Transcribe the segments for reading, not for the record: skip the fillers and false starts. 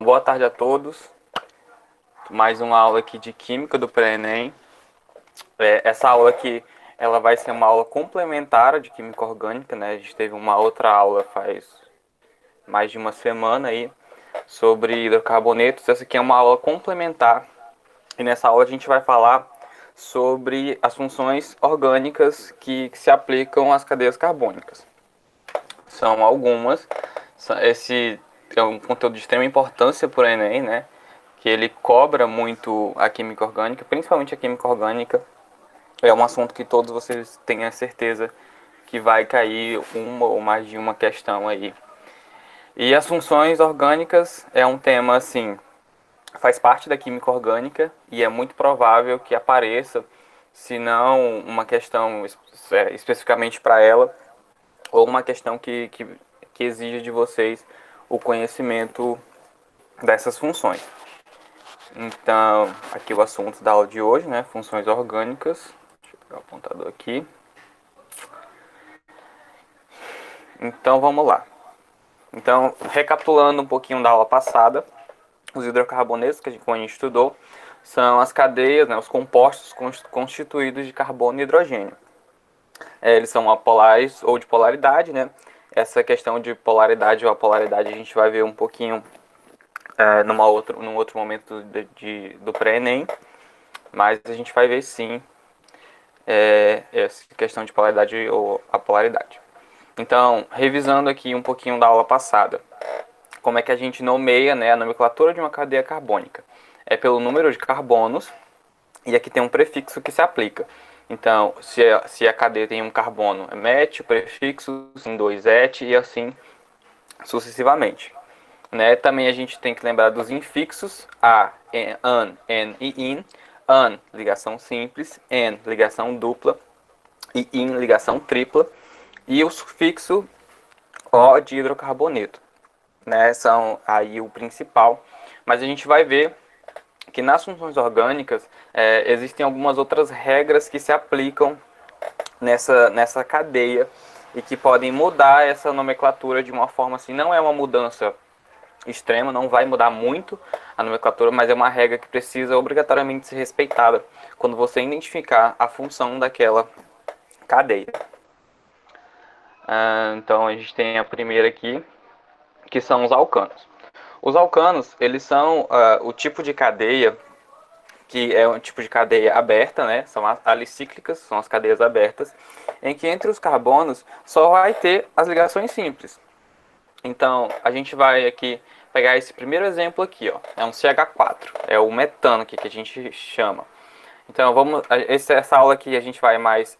boa tarde a todos. Mais uma aula aqui de Química do Pré-ENEM. Essa aula aqui, ela vai ser uma aula complementar de Química Orgânica, né? A gente teve uma outra aula faz mais de uma semana aí sobre hidrocarbonetos. Essa aqui é uma aula complementar e nessa aula a gente vai falar sobre as funções orgânicas que se aplicam às cadeias carbônicas. São algumas. Esse é um conteúdo de extrema importância para o Enem, né? Que ele cobra muito a química orgânica, principalmente a química orgânica. É um assunto que todos vocês têm a certeza que vai cair uma ou mais de uma questão aí. E as funções orgânicas é um tema, assim, faz parte da química orgânica e é muito provável que apareça, se não uma questão especificamente para ela, ou uma questão que exige de vocês o conhecimento dessas funções. Então, aqui o assunto da aula de hoje, né? Funções orgânicas. Deixa eu pegar o apontador aqui. Então, vamos lá. Então, recapitulando um pouquinho da aula passada, os hidrocarbonetos que a gente estudou são as cadeias, né, os compostos constituídos de carbono e hidrogênio. Eles são apolares ou de polaridade, né? Essa questão de polaridade ou apolaridade a gente vai ver um pouquinho num outro momento do pré-ENEM, mas a gente vai ver sim essa questão de polaridade ou apolaridade. Então, revisando aqui um pouquinho da aula passada, como é que a gente nomeia, né, a nomenclatura de uma cadeia carbônica? É pelo número de carbonos e aqui tem um prefixo que se aplica. Então, se a cadeia tem um carbono, é met, o prefixo, em 2 et e assim sucessivamente. Né? Também a gente tem que lembrar dos infixos a, an, en e in. An, ligação simples, en, ligação dupla e in, ligação tripla. E o sufixo o de hidrocarboneto, né? São aí o principal. Mas a gente vai ver que nas funções orgânicas existem algumas outras regras que se aplicam nessa cadeia e que podem mudar essa nomenclatura de uma forma assim, não é uma mudança extrema, não vai mudar muito a nomenclatura, mas é uma regra que precisa obrigatoriamente ser respeitada quando você identificar a função daquela cadeia. Então a gente tem a primeira aqui, que são os alcanos. Os alcanos, eles são o tipo de cadeia que é um tipo de cadeia aberta, né? São alicíclicas, são as cadeias abertas, em que entre os carbonos só vai ter as ligações simples. Então, a gente vai aqui pegar esse primeiro exemplo aqui, ó. É um CH4, é o metano aqui que a gente chama. Então, essa aula aqui a gente vai mais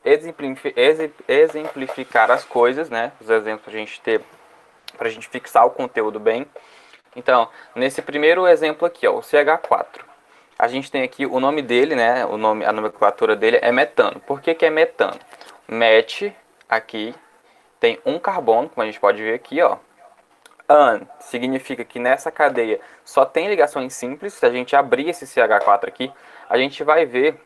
exemplificar as coisas, né? Os exemplos pra gente ter, pra gente fixar o conteúdo bem. Então, nesse primeiro exemplo aqui, ó, o CH4. A gente tem aqui o nome dele, né? A nomenclatura dele é metano. Por que é metano? Met aqui tem um carbono, como a gente pode ver aqui, ó. An significa que nessa cadeia só tem ligações simples. Se a gente abrir esse CH4 aqui, a gente vai ver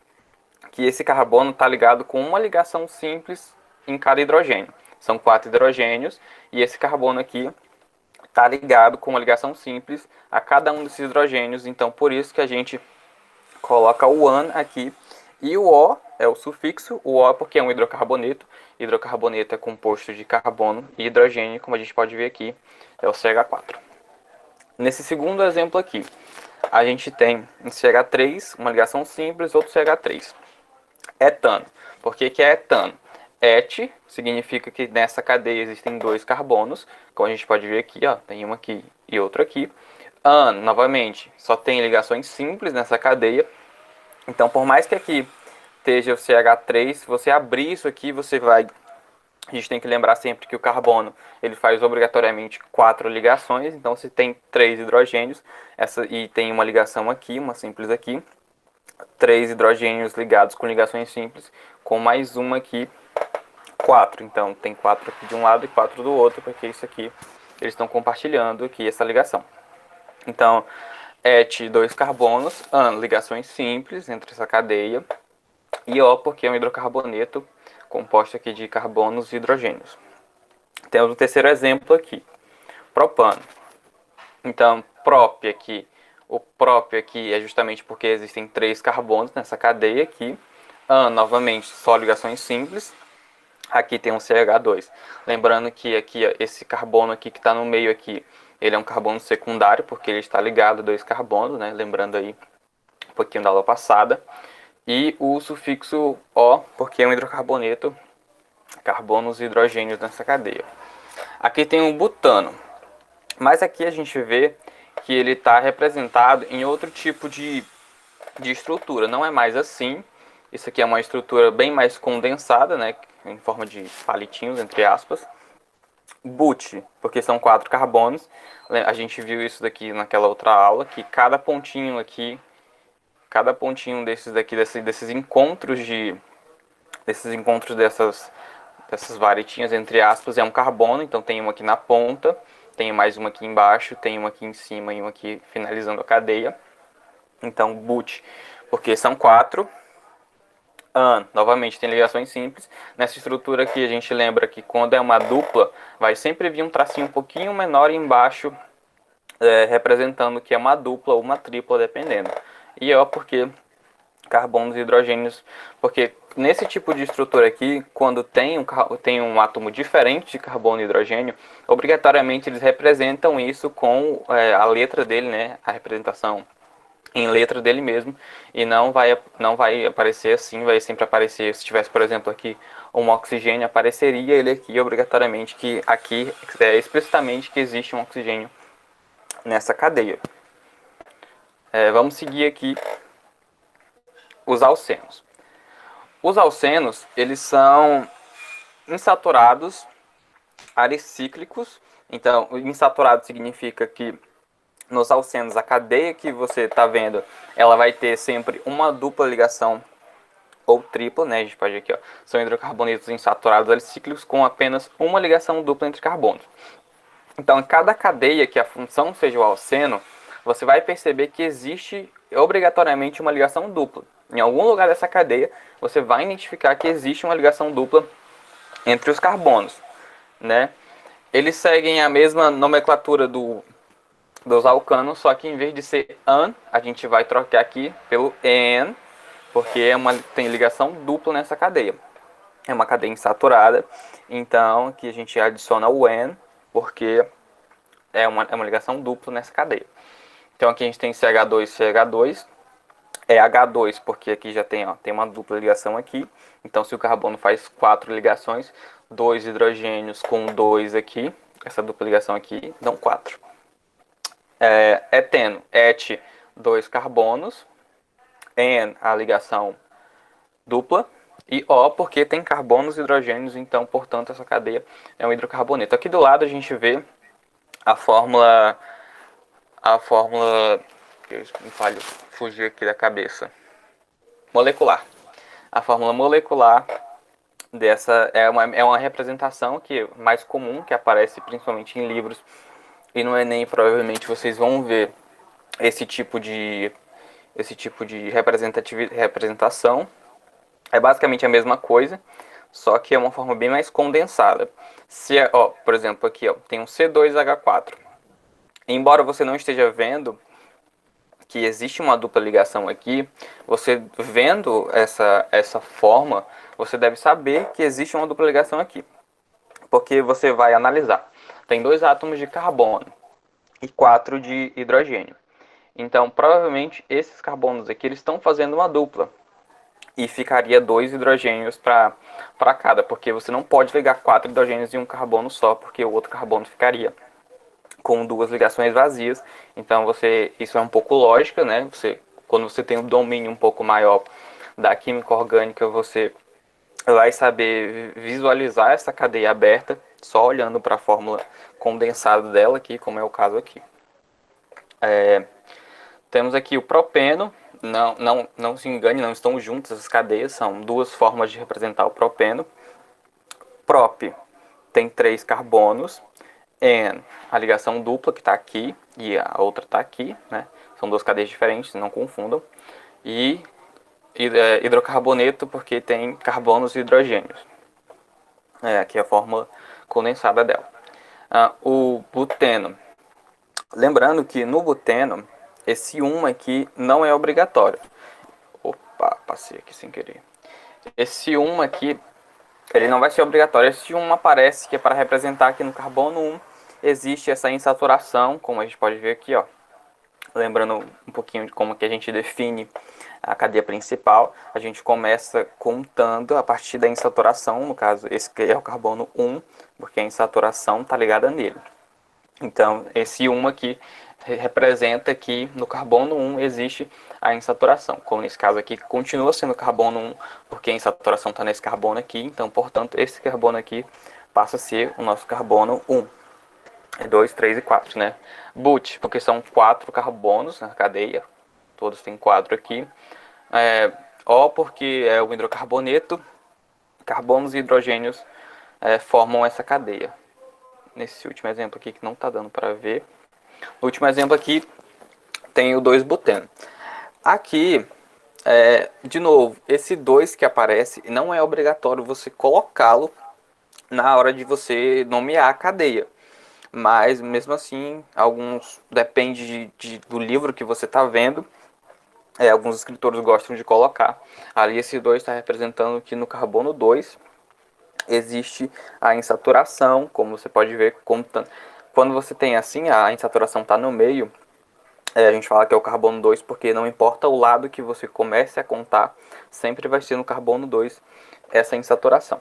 que esse carbono está ligado com uma ligação simples em cada hidrogênio. São 4 hidrogênios e esse carbono aqui está ligado com uma ligação simples a cada um desses hidrogênios. Então, por isso que a gente coloca o an aqui e o O é o sufixo, o O porque é um hidrocarboneto. Hidrocarboneto é composto de carbono e hidrogênio, como a gente pode ver aqui, é o CH4. Nesse segundo exemplo aqui, a gente tem um CH3, uma ligação simples, outro CH3. Etano. Por que é etano? Et significa que nessa cadeia existem 2 carbonos, como a gente pode ver aqui, ó, tem um aqui e outro aqui. An, novamente, só tem ligações simples nessa cadeia. Então, por mais que aqui esteja o CH3, se você abrir isso aqui, você vai... A gente tem que lembrar sempre que o carbono ele faz obrigatoriamente 4 ligações. Então, se tem 3 hidrogênios e tem uma ligação aqui, uma simples aqui, 3 hidrogênios ligados com ligações simples, com mais uma aqui, 4. Então, tem 4 aqui de um lado e 4 do outro, porque isso aqui eles estão compartilhando aqui essa ligação. Então, et, 2 carbonos, an, ligações simples entre essa cadeia, e O, porque é um hidrocarboneto composto aqui de carbonos e hidrogênios. Temos o terceiro exemplo aqui, propano. Então, prop aqui. O prop aqui é justamente porque existem 3 carbonos nessa cadeia aqui. Novamente, só ligações simples. Aqui tem um CH2. Lembrando que aqui, ó, esse carbono aqui que está no meio aqui, ele é um carbono secundário, porque ele está ligado a 2 carbonos, né? Lembrando aí um pouquinho da aula passada. E o sufixo O, porque é um hidrocarboneto, carbonos e hidrogênios nessa cadeia. Aqui tem um butano, mas aqui a gente vê que ele está representado em outro tipo de estrutura. Não é mais assim. Isso aqui é uma estrutura bem mais condensada, né, em forma de palitinhos, entre aspas. But, porque são 4 carbonos. A gente viu isso daqui naquela outra aula, que cada pontinho aqui, cada pontinho desses daqui, desses encontros dessas varetinhas, entre aspas, é um carbono. Então tem uma aqui na ponta, tem mais uma aqui embaixo, tem uma aqui em cima e uma aqui finalizando a cadeia. Então, but, porque são 4. Novamente tem ligações simples. Nessa estrutura aqui a gente lembra que quando é uma dupla, vai sempre vir um tracinho um pouquinho menor embaixo, representando que é uma dupla ou uma tripla, dependendo. E ó, porque carbonos e hidrogênios, porque nesse tipo de estrutura aqui, quando tem um átomo diferente de carbono e hidrogênio, obrigatoriamente eles representam isso com a letra dele, né, a representação em letra dele mesmo, e não vai aparecer assim, vai sempre aparecer, se tivesse, por exemplo, aqui um oxigênio, apareceria ele aqui obrigatoriamente, que aqui é explicitamente que existe um oxigênio nessa cadeia. Vamos seguir aqui os alcenos. Os alcenos, eles são insaturados aricíclicos. Então, insaturado significa que nos alcenos, a cadeia que você está vendo, ela vai ter sempre uma dupla ligação ou tripla, né? A gente pode ver aqui, ó, são hidrocarbonetos insaturados aricíclicos com apenas uma ligação dupla entre carbonos. Então, em cada cadeia que a função seja o alceno, você vai perceber que existe obrigatoriamente uma ligação dupla. Em algum lugar dessa cadeia, você vai identificar que existe uma ligação dupla entre os carbonos, né? Eles seguem a mesma nomenclatura dos alcanos, só que em vez de ser an, a gente vai trocar aqui pelo en, porque tem ligação dupla nessa cadeia. É uma cadeia insaturada, então aqui a gente adiciona o en, porque é uma ligação dupla nessa cadeia. Então aqui a gente tem CH2, CH2, H2, porque aqui já tem uma dupla ligação aqui. Então se o carbono faz 4 ligações, 2 hidrogênios com 2 aqui, essa dupla ligação aqui, dão 4. Eteno, et, 2 carbonos, en, a ligação dupla, e O, porque tem carbonos e hidrogênios, então, portanto, essa cadeia é um hidrocarboneto. Aqui do lado a gente vê a fórmula, que me falha fugir aqui da cabeça, molecular. A fórmula molecular dessa é uma representação que é mais comum, que aparece principalmente em livros, e no Enem provavelmente vocês vão ver esse tipo de representação. É basicamente a mesma coisa, só que é uma forma bem mais condensada. Por exemplo, aqui tem um C2H4. Embora você não esteja vendo que existe uma dupla ligação aqui, você vendo essa forma, você deve saber que existe uma dupla ligação aqui. Porque você vai analisar. Tem 2 átomos de carbono e 4 de hidrogênio. Então, provavelmente, esses carbonos aqui eles estão fazendo uma dupla. E ficaria 2 hidrogênios para cada, porque você não pode ligar 4 hidrogênios em um carbono só, porque o outro carbono ficaria com 2 ligações vazias. Então, isso é um pouco lógica, né? Quando você tem um domínio um pouco maior da química orgânica, você vai saber visualizar essa cadeia aberta só olhando para a fórmula condensada dela aqui, como é o caso aqui. Temos aqui o propeno. Não se engane, não estão juntas as cadeias, são 2 formas de representar o propeno. Prop tem 3 carbonos, en, a ligação dupla que está aqui e a outra está aqui, né? São 2 cadeias diferentes, não confundam. E hidrocarboneto porque tem carbonos e hidrogênios. Aqui é a fórmula condensada dela. O buteno. Lembrando que no buteno, esse 1 aqui não é obrigatório. Opa, passei aqui sem querer. Esse 1 aqui, ele não vai ser obrigatório. Esse 1 aparece que é para representar que no carbono 1 existe essa insaturação, como a gente pode ver aqui, ó. Lembrando um pouquinho de como que a gente define a cadeia principal, a gente começa contando a partir da insaturação, no caso, esse que é o carbono 1, porque a insaturação está ligada nele. Então, esse 1 aqui representa que no carbono 1 existe a insaturação, como nesse caso aqui continua sendo carbono 1, porque a insaturação está nesse carbono aqui, então, portanto, esse carbono aqui passa a ser o nosso carbono 1. 2, 3 e 4, né? But, porque são 4 carbonos na cadeia, todos têm 4 aqui. O, porque é o hidrocarboneto, carbonos e hidrogênios formam essa cadeia. Nesse último exemplo aqui que não está dando para ver. No último exemplo aqui tem o 2-buteno. Aqui, de novo, esse 2 que aparece não é obrigatório você colocá-lo na hora de você nomear a cadeia. Mas, mesmo assim, alguns depende do livro que você está vendo. Alguns escritores gostam de colocar. Ali esse 2 está representando que no carbono 2 existe a insaturação, como você pode ver. Quando você tem assim, a insaturação está no meio, a gente fala que é o carbono 2, porque não importa o lado que você comece a contar, sempre vai ser no carbono 2 essa insaturação.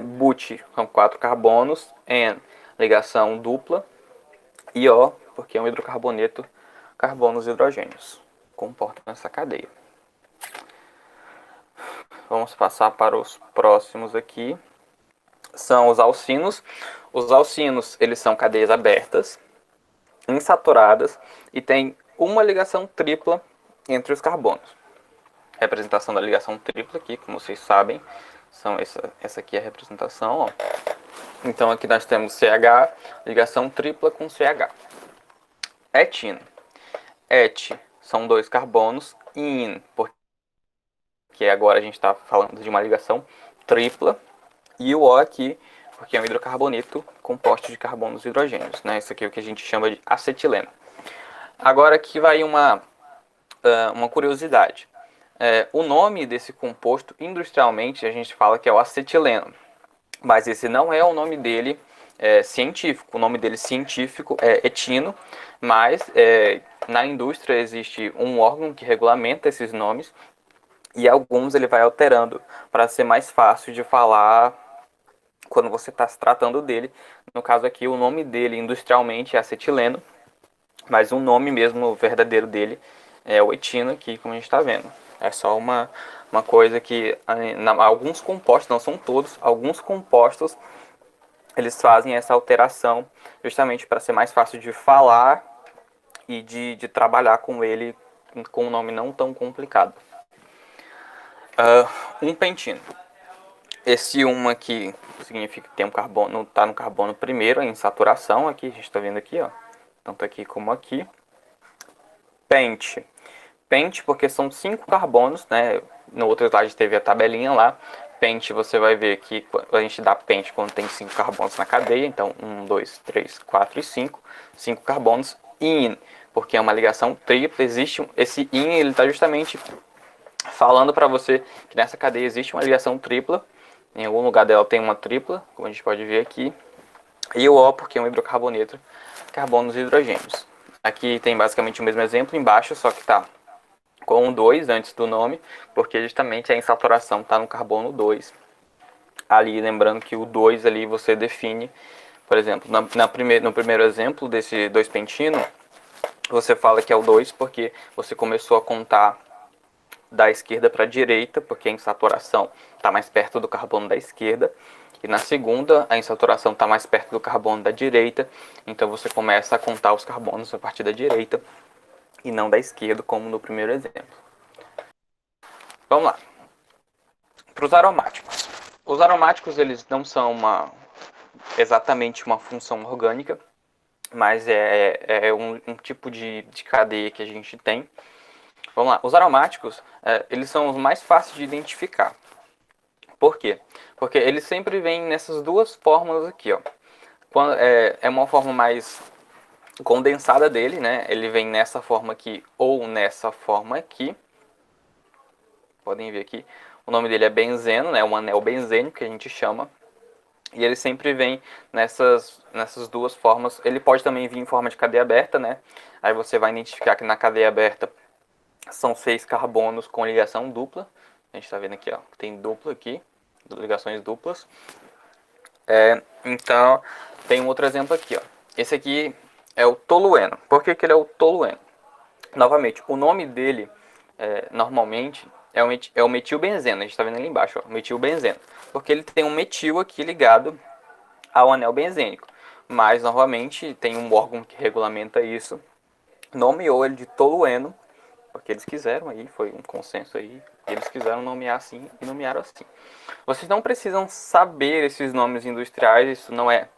But são 4 carbonos, N ligação dupla, e O, porque é um hidrocarboneto, carbonos e hidrogênios comportam essa cadeia. Vamos passar para os próximos aqui. São os alcinos. Os alcinos, eles são cadeias abertas, insaturadas, e tem uma ligação tripla entre os carbonos. Representação da ligação tripla aqui, como vocês sabem, são essa aqui é a representação, ó. Então aqui nós temos CH, ligação tripla com CH. Etino. Et são 2 carbonos, in, porque agora a gente está falando de uma ligação tripla, e o O aqui, porque é um hidrocarboneto composto de carbonos e hidrogênios, né? Isso aqui é o que a gente chama de acetileno. Agora aqui vai uma curiosidade. O nome desse composto, industrialmente, a gente fala que é o acetileno, mas esse não é o nome dele científico. O nome dele científico é etino, mas na indústria existe um órgão que regulamenta esses nomes, e alguns ele vai alterando para ser mais fácil de falar quando você está se tratando dele. No caso aqui, o nome dele industrialmente é acetileno, mas o nome mesmo verdadeiro dele é o etino aqui, como a gente está vendo. É só uma coisa que alguns compostos, não são todos, alguns compostos eles fazem essa alteração justamente para ser mais fácil de falar e de trabalhar com ele com um nome não tão complicado. Um pentino. Esse 1 aqui significa que tem um carbono, está no carbono primeiro, em saturação, aqui, a gente está vendo aqui, ó, tanto aqui como aqui. Pente. Pente porque são 5 carbonos, né? No outro slide teve a tabelinha lá. Pente, você vai ver que a gente dá pente quando tem 5 carbonos na cadeia. Então, 1, 2, 3, 4 e 5. 5 carbonos. In, porque é uma ligação tripla. Existe esse in, ele está justamente falando para você que nessa cadeia existe uma ligação tripla. Em algum lugar dela tem uma tripla, como a gente pode ver aqui. E o O, porque é um hidrocarboneto, carbonos e hidrogênios. Aqui tem basicamente o mesmo exemplo embaixo, só que está com um 2 antes do nome, porque justamente a insaturação está no carbono 2. Ali, lembrando que o 2 ali você define, por exemplo, no primeiro exemplo desse 2-pentino, você fala que é o 2 porque você começou a contar da esquerda para a direita, porque a insaturação está mais perto do carbono da esquerda. E na segunda, a insaturação está mais perto do carbono da direita, então você começa a contar os carbonos a partir da direita e não da esquerda, como no primeiro exemplo. Vamos lá. Para os aromáticos. Os aromáticos, eles não são exatamente uma função orgânica, mas é um tipo de cadeia que a gente tem. Vamos lá. Os aromáticos, eles são os mais fáceis de identificar. Por quê? Porque eles sempre vêm nessas duas fórmulas aqui, ó. É uma forma mais condensada dele, né? Ele vem nessa forma aqui ou nessa forma aqui. Podem ver aqui. O nome dele é benzeno, né? Um anel benzênico que a gente chama. E ele sempre vem nessas duas formas. Ele pode também vir em forma de cadeia aberta, né? Aí você vai identificar que na cadeia aberta são 6 carbonos com ligação dupla. A gente está vendo aqui, ó, tem dupla aqui, ligações duplas. Então, tem um outro exemplo aqui, ó. Esse aqui é o tolueno. Por que ele é o tolueno? Novamente, o nome dele, normalmente, é o metilbenzeno. A gente está vendo ali embaixo, ó, metilbenzeno. Porque ele tem um metil aqui ligado ao anel benzênico. Mas, novamente, tem um órgão que regulamenta isso. Nomeou ele de tolueno, porque eles quiseram aí, foi um consenso aí. Eles quiseram nomear assim e nomearam assim. Vocês não precisam saber esses nomes industriais, isso não é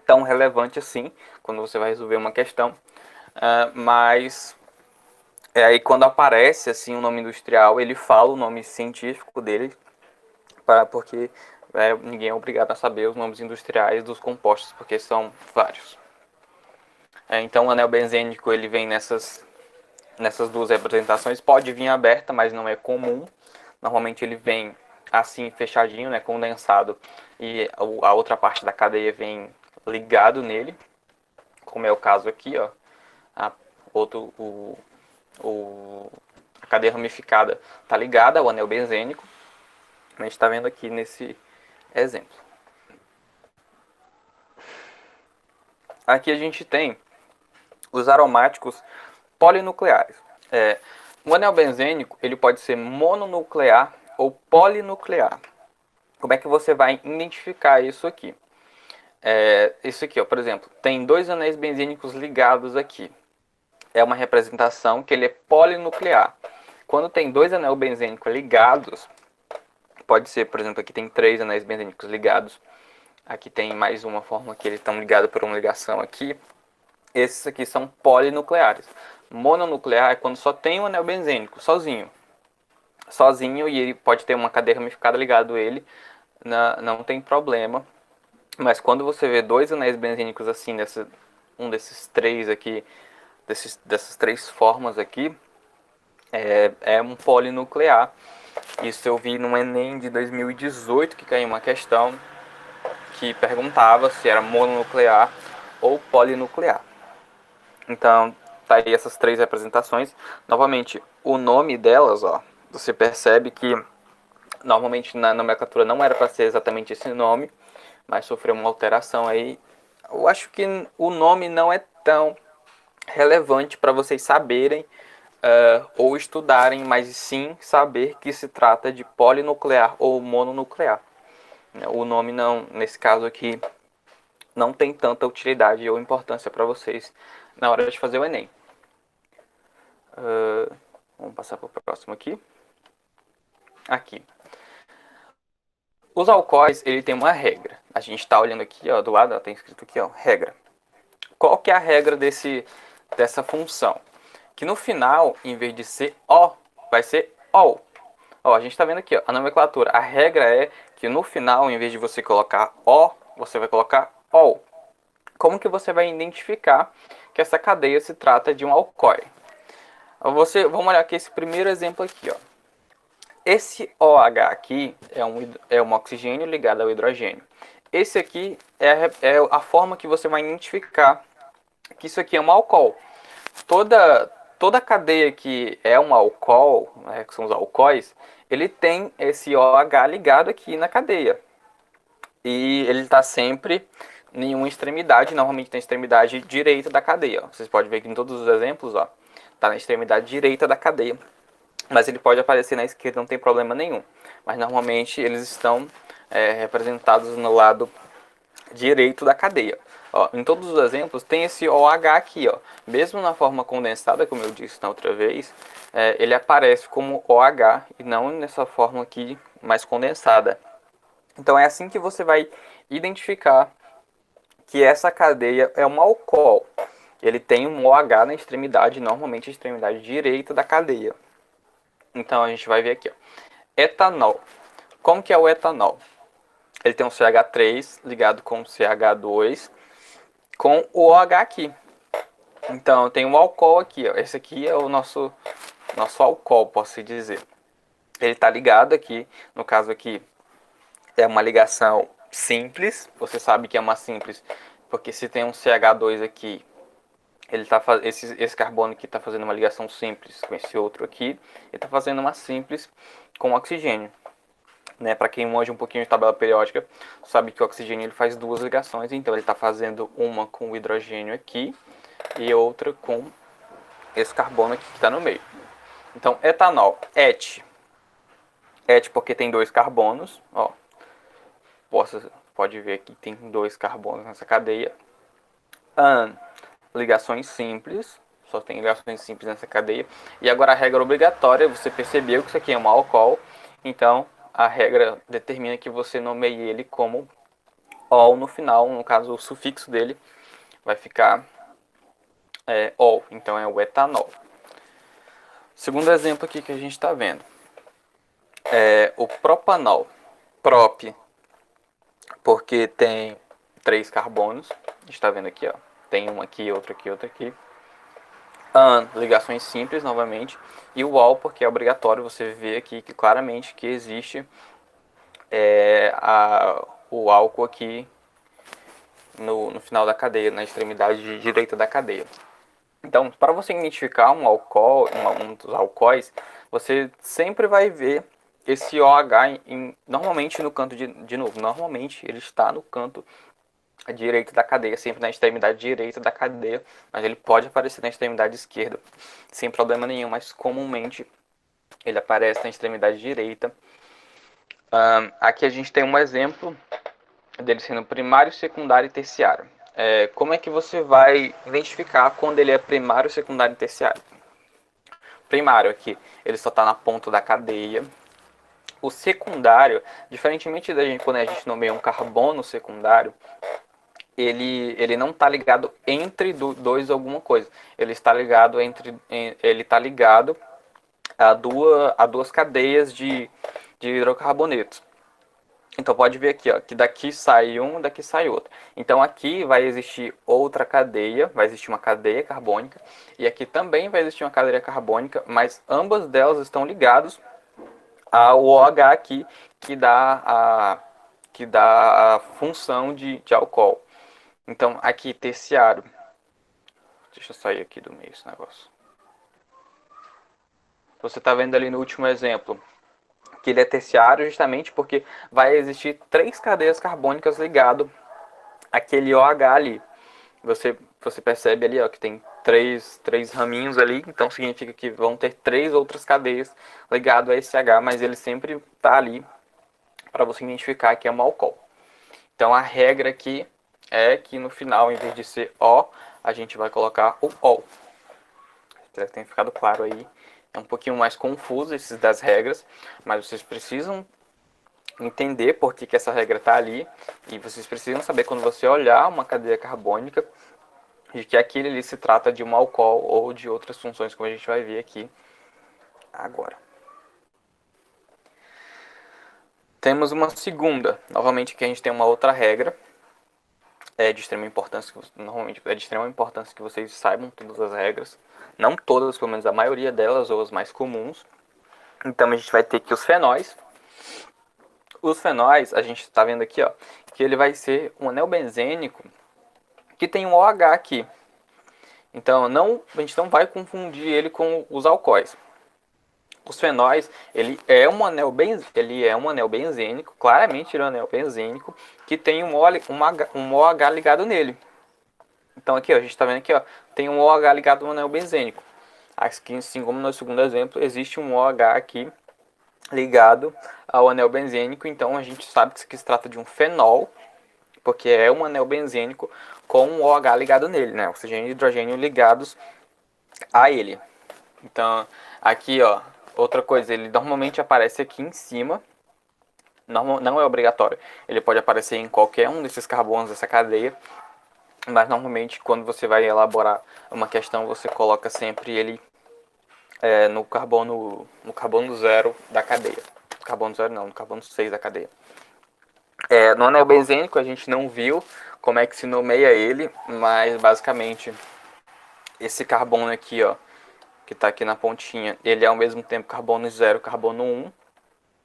tão relevante assim, quando você vai resolver uma questão. Mas aí quando aparece assim um nome industrial, ele fala o nome científico dele, porque ninguém é obrigado a saber os nomes industriais dos compostos, porque são vários. Então o anel benzênico ele vem nessas duas representações, pode vir aberta, mas não é comum. Normalmente ele vem assim fechadinho, né, condensado, e a outra parte da cadeia vem ligado nele, como é o caso aqui, ó. A cadeia ramificada está ligada ao anel benzênico. A gente está vendo aqui nesse exemplo. Aqui a gente tem os aromáticos polinucleares. O anel benzênico ele pode ser mononuclear ou polinuclear. Como é que você vai identificar isso aqui? Isso aqui, ó, por exemplo, tem 2 anéis benzênicos ligados aqui. É uma representação que ele é polinuclear. Quando tem 2 anéis benzênicos ligados, pode ser, por exemplo, aqui tem 3 anéis benzênicos ligados. Aqui tem mais uma forma que eles estão ligados por uma ligação aqui. Esses aqui são polinucleares. Mononuclear é quando só tem um anel benzênico, sozinho. Sozinho, e ele pode ter uma cadeia ramificada ligado a ele, não tem problema. Mas quando você vê 2 anéis benzênicos assim, um desses 3 aqui, dessas 3 formas aqui, é um polinuclear. Isso eu vi no Enem de 2018, que caiu uma questão que perguntava se era mononuclear ou polinuclear. Então, tá aí essas 3 representações. Novamente, o nome delas, ó, você percebe que normalmente na nomenclatura não era para ser exatamente esse nome, mas sofreu uma alteração aí. Eu acho que o nome não é tão relevante para vocês saberem ou estudarem, mas sim saber que se trata de polinuclear ou mononuclear. O nome não, nesse caso aqui, não tem tanta utilidade ou importância para vocês na hora de fazer o Enem. Vamos passar para o próximo aqui. Aqui. Os alcoóis, ele tem uma regra. A gente está olhando aqui, ó, do lado, ó, tem escrito aqui, ó, regra. Qual que é a regra dessa função? Que no final, em vez de ser O, vai ser OL. Ó, a gente está vendo aqui, ó, a nomenclatura. A regra é que no final, em vez de você colocar O, você vai colocar OL. Como que você vai identificar que essa cadeia se trata de um alcoói? Vamos olhar aqui esse primeiro exemplo aqui, ó. Esse OH aqui é um oxigênio ligado ao hidrogênio. Esse aqui é a forma que você vai identificar que isso aqui é um álcool. Toda cadeia que é um álcool, né, que são os alcoóis, ele tem esse OH ligado aqui na cadeia. E ele está sempre em uma extremidade, normalmente na extremidade direita da cadeia. Ó. Vocês podem ver que em todos os exemplos, está na extremidade direita da cadeia. Mas ele pode aparecer na esquerda, não tem problema nenhum. Mas normalmente eles estão representados no lado direito da cadeia. Ó, em todos os exemplos tem esse OH aqui. Ó. Mesmo na forma condensada, como eu disse na outra vez, ele aparece como OH e não nessa forma aqui mais condensada. Então é assim que você vai identificar que essa cadeia é um alcool. Ele tem um OH na extremidade, normalmente a extremidade direita da cadeia. Então a gente vai ver aqui, ó. Etanol. Como que é o etanol? Ele tem um CH3 ligado com o CH2 com o OH aqui. Então, tem um álcool aqui, ó. Esse aqui é o nosso álcool, posso dizer. Ele está ligado aqui, no caso aqui, é uma ligação simples. Você sabe que é uma simples, porque se tem um CH2 aqui, ele tá, esse carbono aqui está fazendo uma ligação simples com esse outro aqui. Ele está fazendo uma simples com oxigênio. Né, para quem manja um pouquinho de tabela periódica, sabe que o oxigênio ele faz duas ligações, então ele está fazendo uma com o hidrogênio aqui e outra com esse carbono aqui que está no meio. Então, etanol, et porque tem dois carbonos, ó, pode ver que tem dois carbonos nessa cadeia. An, ligações simples, só tem ligações simples nessa cadeia. E agora a regra obrigatória, você percebeu que isso aqui é um álcool, então a regra determina que você nomeie ele como ol no final, no caso o sufixo dele vai ficar ol, então é o etanol. Segundo exemplo aqui que a gente está vendo é o propanol. Prop, porque tem três carbonos, a gente está vendo aqui, ó, tem um aqui, outro aqui, outro aqui. An, ligações simples novamente, e o ol, porque é obrigatório você ver aqui que claramente que existe o álcool aqui no final da cadeia, na extremidade direita da cadeia. Então, para você identificar um álcool, um dos alcoóis, você sempre vai ver esse OH normalmente no canto de novo. Normalmente ele está no canto direito da cadeia, sempre na extremidade direita da cadeia, mas ele pode aparecer na extremidade esquerda, sem problema nenhum, mas comumente ele aparece na extremidade direita. Aqui a gente tem um exemplo dele sendo primário, secundário e terciário. Como é que você vai identificar quando ele é primário, secundário e terciário? Primário aqui, ele só está na ponta da cadeia. O secundário, diferentemente da gente, quando a gente nomeia um carbono secundário, ele não está ligado entre dois alguma coisa. Ele está ligado a duas cadeias de hidrocarbonetos. Então pode ver aqui, ó, que daqui sai um, daqui sai outro. Então aqui vai existir outra cadeia, vai existir uma cadeia carbônica, e aqui também vai existir uma cadeia carbônica, mas ambas delas estão ligadas ao OH aqui, que dá a função de álcool. Então aqui terciário, deixa eu sair aqui do meio esse negócio. Você está vendo ali no último exemplo que ele é terciário justamente porque vai existir três cadeias carbônicas ligado àquele OH ali. Você percebe ali, ó, que tem três raminhos ali, então significa que vão ter três outras cadeias ligado a esse H, mas ele sempre está ali para você identificar que é um álcool. Então a regra aqui é que no final, em vez de ser O, a gente vai colocar o OL. Espero que tenha ficado claro aí. É um pouquinho mais confuso esses das regras, mas vocês precisam entender por que essa regra está ali, e vocês precisam saber quando você olhar uma cadeia carbônica de que aquilo ali se trata de um álcool ou de outras funções, como a gente vai ver aqui agora. Temos uma segunda, novamente que a gente tem uma outra regra, de extrema importância, normalmente é de extrema importância que vocês saibam todas as regras, não todas, pelo menos a maioria delas, ou as mais comuns. Então a gente vai ter que os fenóis, a gente está vendo aqui, ó, que ele vai ser um anel benzênico que tem um OH aqui. Então a gente não vai confundir ele com os alcoóis. Os fenóis, ele é um anel benzênico, claramente ele é um anel benzênico, que tem um OH ligado nele. Então aqui, ó, a gente está vendo aqui, ó, tem um OH ligado no anel benzênico. Aqui, assim como no segundo exemplo, existe um OH aqui ligado ao anel benzênico, então a gente sabe que se trata de um fenol, porque é um anel benzênico com um OH ligado nele, né? Oxigênio e hidrogênio ligados a ele. Então, aqui, ó, outra coisa, ele normalmente aparece aqui em cima, não é obrigatório, ele pode aparecer em qualquer um desses carbonos dessa cadeia, mas normalmente quando você vai elaborar uma questão, você coloca sempre ele no carbono 0 da cadeia. Carbono 0 não, no carbono 6 da cadeia. No anel benzênico a gente não viu como é que se nomeia ele, mas basicamente esse carbono aqui, ó, que está aqui na pontinha, ele é ao mesmo tempo carbono 0 e carbono 1.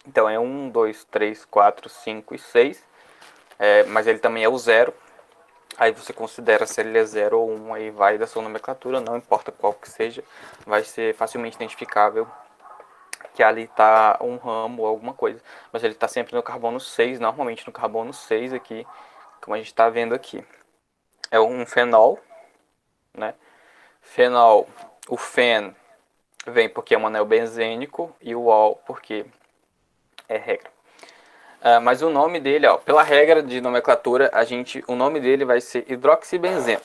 Então é 1, 2, 3, 4, 5 e 6. Mas ele também é o 0. Aí você considera se ele é 0 ou 1, aí vai da sua nomenclatura, não importa qual que seja, vai ser facilmente identificável que ali está um ramo ou alguma coisa. Mas ele está sempre no carbono 6, normalmente no carbono 6 aqui, como a gente está vendo aqui. É um fenol, né? Fenol, o fen vem porque é um anel benzênico e o ol porque é regra. Mas o nome dele, ó, pela regra de nomenclatura, o nome dele vai ser hidroxibenzeno.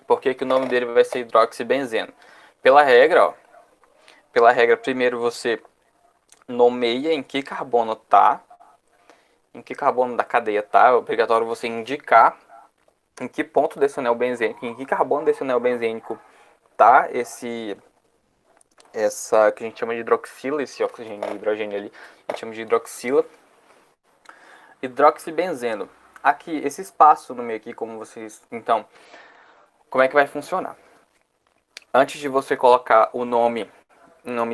Por que o nome dele vai ser hidroxibenzeno? Pela regra, ó, primeiro você nomeia em que carbono tá, em que carbono da cadeia tá. É obrigatório você indicar em que ponto desse anel benzênico, em que carbono desse anel benzênico tá essa que a gente chama de hidroxila, esse oxigênio e hidrogênio ali, a gente chama de hidroxila. Hidroxibenzeno. Aqui, esse espaço no meio aqui, como vocês... Então, como é que vai funcionar? Antes de você colocar o nome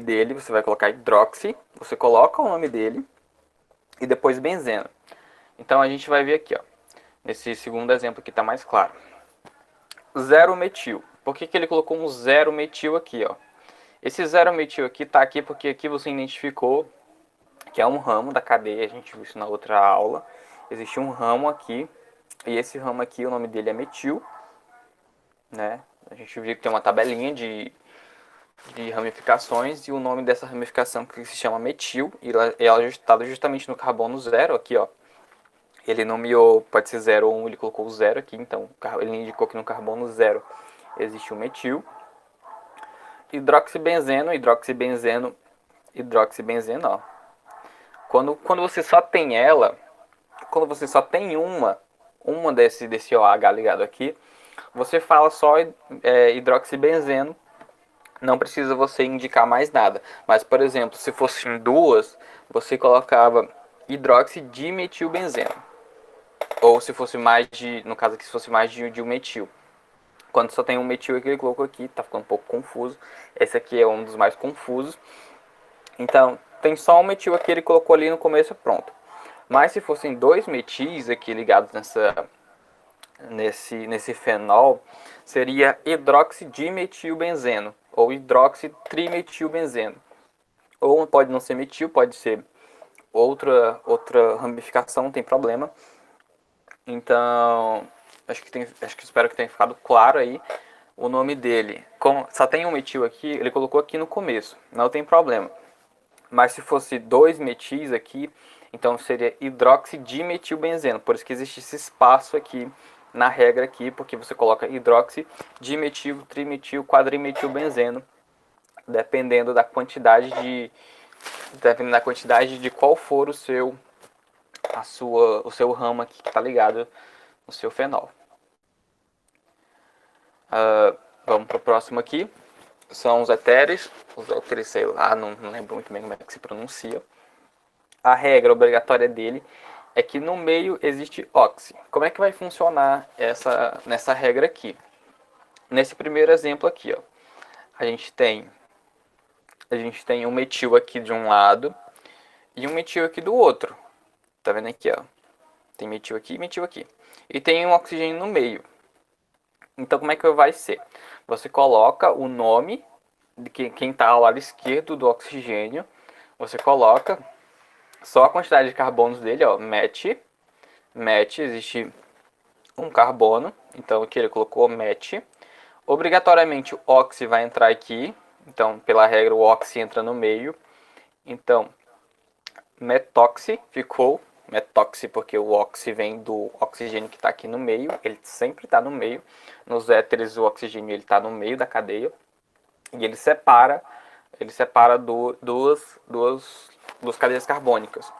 dele, você vai colocar hidroxi, você coloca o nome dele e depois benzeno. Então a gente vai ver aqui, ó, nesse segundo exemplo que está mais claro. 0-metil. Por que ele colocou um 0-metil aqui, ó? Esse 0-metil aqui está aqui porque aqui você identificou que é um ramo da cadeia, a gente viu isso na outra aula. Existe um ramo aqui, e esse ramo aqui, o nome dele é metil, né? A gente viu que tem uma tabelinha de ramificações, e o nome dessa ramificação que se chama metil, e ela está justamente no carbono 0 aqui, ó. Ele nomeou, pode ser 0 ou 1, ele colocou 0 aqui, então ele indicou que no carbono 0 existe o metil. Hidroxibenzeno, ó. Quando você só tem ela, quando você só tem uma desse OH ligado aqui, você fala só hidroxibenzeno, não precisa você indicar mais nada. Mas, por exemplo, se fossem duas, você colocava hidroxidimetilbenzeno. Ou se fosse mais de, no caso aqui, se fosse mais de um metil. Quando só tem um metil aqui, ele colocou aqui, tá ficando um pouco confuso. Esse aqui é um dos mais confusos. Então, tem só um metil aqui, ele colocou ali no começo, pronto. Mas se fossem dois metis aqui ligados nesse fenol, seria hidroxidimetilbenzeno ou hidroxitrimetilbenzeno. Ou pode não ser metil, pode ser outra ramificação, não tem problema. Então, espero que tenha ficado claro aí o nome dele. Só tem um metil aqui, ele colocou aqui no começo, não tem problema. Mas se fosse dois metis aqui, então seria hidroxidimetilbenzeno. Por isso que existe esse espaço aqui na regra aqui, porque você coloca hidroxi, dimetil, trimetil, quadrimetilbenzeno, dependendo da quantidade de qual for o seu ramo aqui que está ligado no seu fenol. Vamos para o próximo aqui. São os éteres, sei lá, não lembro muito bem como é que se pronuncia. A regra obrigatória dele é que no meio existe óxido. Como é que vai funcionar nessa regra aqui? Nesse primeiro exemplo aqui, ó, a gente tem um metil aqui de um lado e um metil aqui do outro. Tá vendo aqui, ó? Tem metil aqui e metil aqui. E tem um oxigênio no meio. Então como é que vai ser? Você coloca o nome de quem está ao lado esquerdo do oxigênio. Você coloca só a quantidade de carbonos dele, ó, MET, existe um carbono, então aqui ele colocou MET. Obrigatoriamente o oxi vai entrar aqui, então pela regra o oxi entra no meio. Então metoxi ficou metoxi porque o oxi vem do oxigênio que está aqui no meio, ele sempre está no meio. Nos éteres o oxigênio está no meio da cadeia e ele separa duas cadeias carbônicas.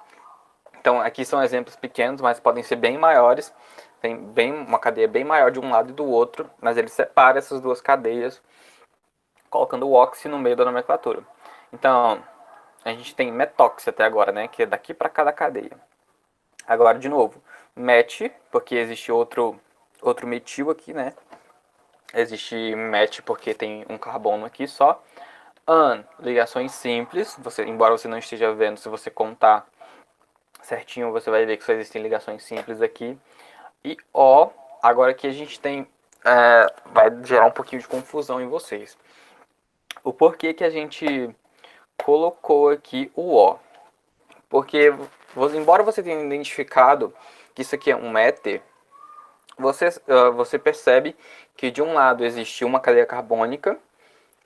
Então aqui são exemplos pequenos, mas podem ser bem maiores. Tem uma cadeia bem maior de um lado e do outro, mas ele separa essas duas cadeias, colocando o oxi no meio da nomenclatura. Então a gente tem metoxi até agora, né, que é daqui para cada cadeia. Agora de novo, met, porque existe outro metil aqui, né? Existe match porque tem um carbono aqui só. An, ligações simples. Embora você não esteja vendo, se você contar certinho, você vai ver que só existem ligações simples aqui. E O, agora que a gente tem, vai gerar um pouquinho de confusão em vocês. O porquê que a gente colocou aqui o O? Porque, embora você tenha identificado que isso aqui é um éter, você percebe que de um lado existe uma cadeia carbônica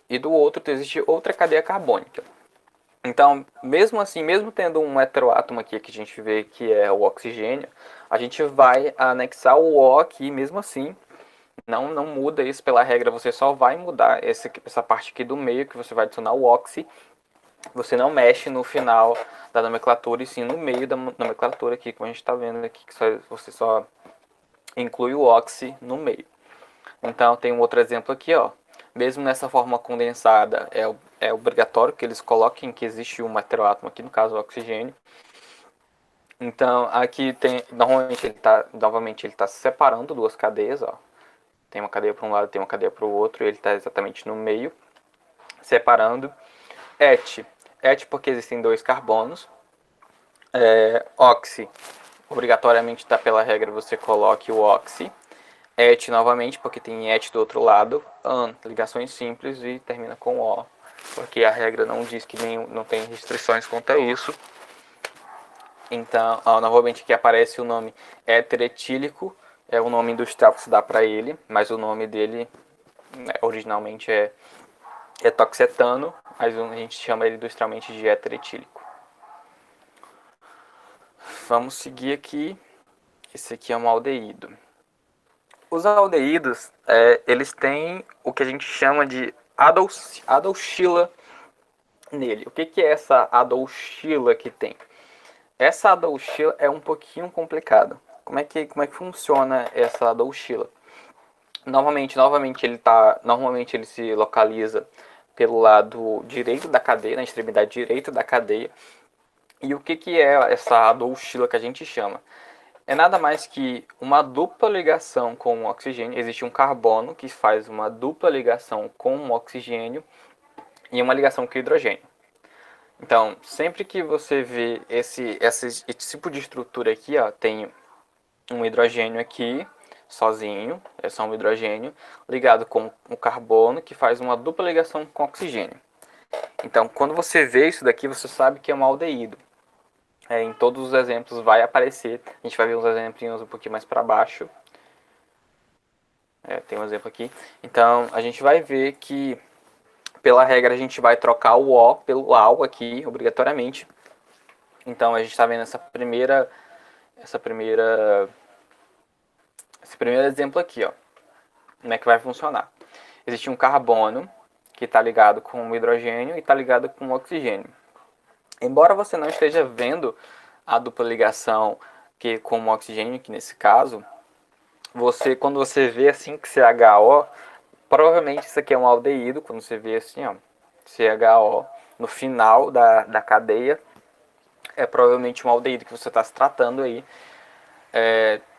e do outro existe outra cadeia carbônica. Então, mesmo assim, mesmo tendo um heteroátomo aqui que a gente vê que é o oxigênio, a gente vai anexar o O aqui mesmo assim. Não muda isso pela regra, você só vai mudar essa parte aqui do meio, que você vai adicionar o oxi. Você não mexe no final da nomenclatura, e sim no meio da nomenclatura aqui, como a gente está vendo aqui, que você só inclui o oxi no meio. Então, tem um outro exemplo aqui, ó. Mesmo nessa forma condensada, é obrigatório que eles coloquem que existe um heteroátomo aqui, no caso o oxigênio. Então, aqui tem, novamente ele está separando duas cadeias, ó. Tem uma cadeia para um lado, tem uma cadeia para o outro, e ele está exatamente no meio, separando. Et porque existem dois carbonos. Oxi, obrigatoriamente está pela regra, você coloque o oxi. Et novamente, porque tem et do outro lado. An, ligações simples, e termina com O, porque a regra não diz que não tem restrições quanto a isso. Então, novamente aqui aparece o nome éter etílico, é o nome industrial que se dá para ele, mas o nome dele originalmente é etoxetano, mas a gente chama ele industrialmente de éter etílico. Vamos seguir aqui. Esse aqui é um aldeído. Os aldeídos, eles têm o que a gente chama de adolxila nele. O que é essa adolxila que tem? Essa adolxila é um pouquinho complicada. Como é que funciona essa adolxila? Novamente normalmente ele se localiza pelo lado direito da cadeia, na extremidade direita da cadeia. E o que é essa adolxila que a gente chama? É nada mais que uma dupla ligação com o oxigênio. Existe um carbono que faz uma dupla ligação com o oxigênio e uma ligação com o hidrogênio. Então, sempre que você vê esse tipo de estrutura aqui, ó, tem um hidrogênio aqui, sozinho, é só um hidrogênio, ligado com o carbono, que faz uma dupla ligação com o oxigênio. Então, quando você vê isso daqui, você sabe que é um aldeído. Em todos os exemplos vai aparecer, a gente vai ver uns exemplinhos um pouquinho mais para baixo. Tem um exemplo aqui. Então, a gente vai ver que, pela regra, a gente vai trocar o O pelo AU aqui, obrigatoriamente. Então, a gente está vendo esse primeiro exemplo aqui, ó. Como é que vai funcionar? Existe um carbono que está ligado com o hidrogênio e está ligado com o oxigênio. Embora você não esteja vendo a dupla ligação com o oxigênio, que nesse caso, quando você vê assim que CHO, provavelmente isso aqui é um aldeído, quando você vê assim, ó, CHO no final da cadeia, é provavelmente um aldeído que você está se tratando aí,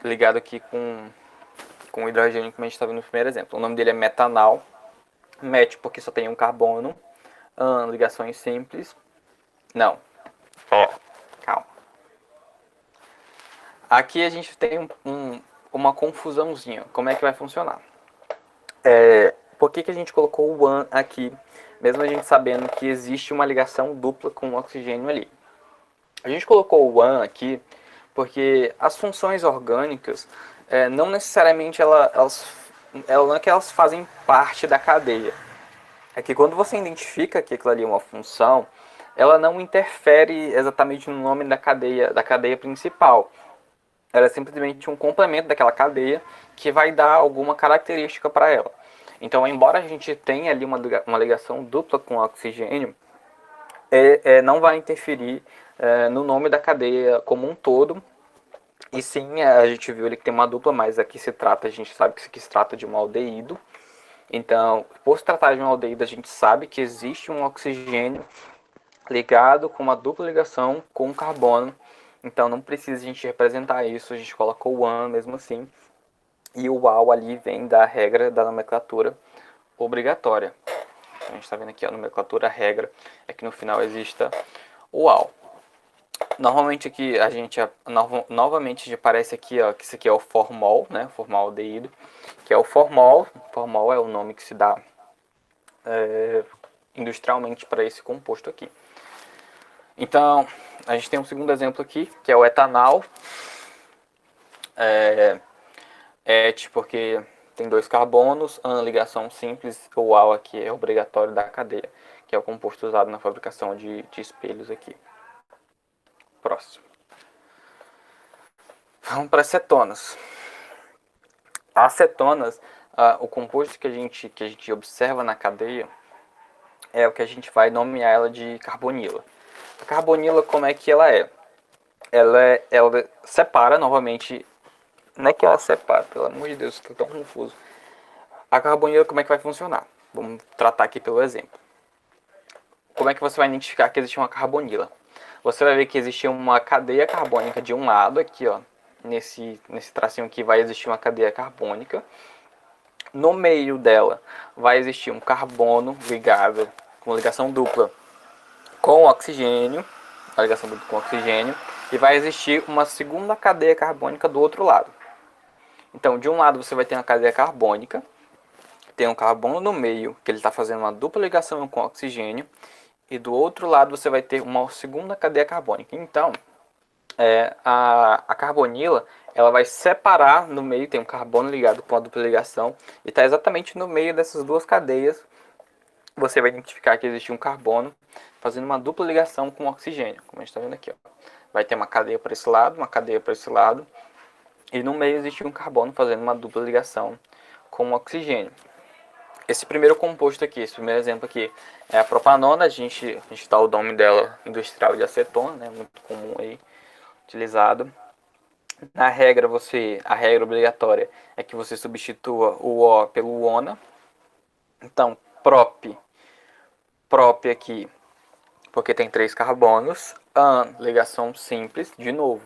ligado aqui com o hidrogênio, como a gente está vendo no primeiro exemplo. O nome dele é metanal, met porque só tem um carbono, ligações simples. Não. Calma. Aqui a gente tem uma confusãozinha. Como é que vai funcionar? Por que a gente colocou o one aqui, mesmo a gente sabendo que existe uma ligação dupla com o oxigênio ali? A gente colocou o one aqui porque as funções orgânicas, não necessariamente não é que elas fazem parte da cadeia. É que quando você identifica que aquilo ali é uma função, ela não interfere exatamente no nome da cadeia principal. Ela é simplesmente um complemento daquela cadeia que vai dar alguma característica para ela. Então, embora a gente tenha ali uma ligação dupla com o oxigênio, não vai interferir no nome da cadeia como um todo. E sim, a gente viu ali que tem uma dupla, mas aqui a gente sabe que isso aqui se trata de um aldeído. Então, por se tratar de um aldeído, a gente sabe que existe um oxigênio ligado com uma dupla ligação com o carbono. Então, não precisa a gente representar isso, a gente coloca o one mesmo assim. E o AL ali vem da regra da nomenclatura obrigatória. A gente está vendo aqui a nomenclatura, a regra é que no final exista o AL. Normalmente aqui a gente novamente aparece aqui, ó, que isso aqui é o formol, né, formaldeído, que é o formol. Formol é o nome que se dá industrialmente para esse composto aqui. Então, a gente tem um segundo exemplo aqui, que é o etanol. Porque tem dois carbonos, a ligação simples, o AL aqui é obrigatório da cadeia, que é o composto usado na fabricação de espelhos aqui. Próximo. Vamos para as cetonas. As cetonas, o composto que a gente observa na cadeia é o que a gente vai nomear ela de carbonila. A carbonila, como é que ela é? Ela separa novamente. Não é que ela separa, pelo amor de Deus, estou tão confuso. A carbonila, como é que vai funcionar? Vamos tratar aqui pelo exemplo. Como é que você vai identificar que existe uma carbonila? Você vai ver que existe uma cadeia carbônica de um lado, aqui ó, nesse tracinho aqui vai existir uma cadeia carbônica. No meio dela vai existir um carbono ligado com ligação dupla com oxigênio, a ligação dupla com oxigênio, e vai existir uma segunda cadeia carbônica do outro lado. Então, de um lado você vai ter uma cadeia carbônica, tem um carbono no meio, que ele está fazendo uma dupla ligação com oxigênio, e do outro lado você vai ter uma segunda cadeia carbônica. Então, a carbonila, ela vai separar no meio, tem um carbono ligado com a dupla ligação, e está exatamente no meio dessas duas cadeias. Você vai identificar que existe um carbono fazendo uma dupla ligação com oxigênio, como a gente está vendo aqui. Ó. Vai ter uma cadeia para esse lado, uma cadeia para esse lado, e no meio existe um carbono fazendo uma dupla ligação com oxigênio. Esse primeiro composto aqui, esse primeiro exemplo aqui, é a propanona. A gente dá o nome dela industrial de acetona, né, muito comum aí, utilizado. Na regra, a regra obrigatória é que você substitua o O pelo ONA. Então, prop aqui, porque tem 3 carbonos, an, ligação simples, de novo.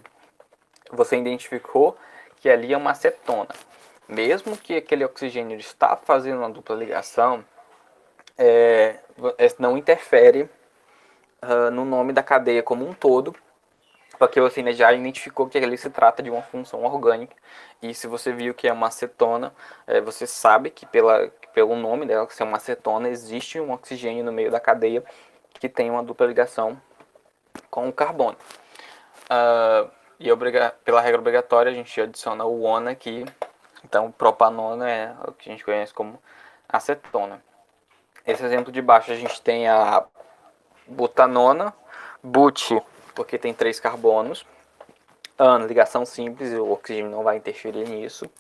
Você identificou que ali é uma acetona. Mesmo que aquele oxigênio está fazendo uma dupla ligação, não interfere no nome da cadeia como um todo, porque você já identificou que ali se trata de uma função orgânica. E se você viu que é uma acetona, você sabe que pelo nome dela, que é uma acetona, existe um oxigênio no meio da cadeia que tem uma dupla ligação com o carbono. Pela regra obrigatória, a gente adiciona o ONA aqui. Então, propanona é o que a gente conhece como acetona. Esse exemplo de baixo a gente tem a butanona, but, porque tem 3 carbonos, an, ligação simples, o oxigênio não vai interferir nisso,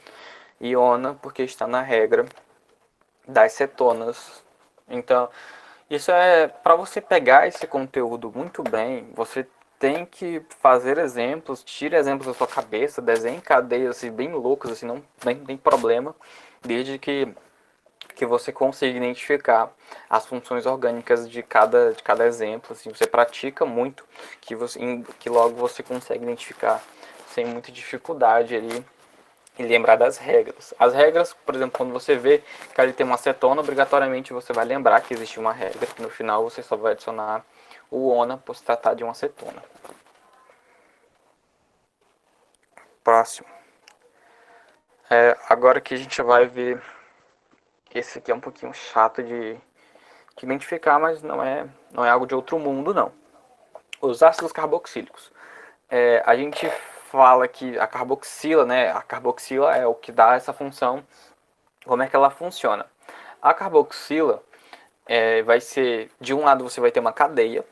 e ona, porque está na regra das cetonas. Então, isso é para você pegar esse conteúdo muito bem, você tem que fazer exemplos, tire exemplos da sua cabeça, desenhe cadeias assim, bem loucas, assim, não tem problema, desde que você consiga identificar as funções orgânicas de cada exemplo. Assim, você pratica muito, que logo você consegue identificar sem muita dificuldade ali e lembrar das regras. As regras, por exemplo, quando você vê que ali tem uma acetona, obrigatoriamente você vai lembrar que existe uma regra, que no final você só vai adicionar o ONA por se tratar de uma acetona. Próximo. Agora que a gente vai ver, esse aqui é um pouquinho chato de identificar, mas não é algo de outro mundo, não. Os ácidos carboxílicos. A gente fala que a carboxila, né? A carboxila é o que dá essa função. Como é que ela funciona? A carboxila vai ser, de um lado você vai ter uma cadeia,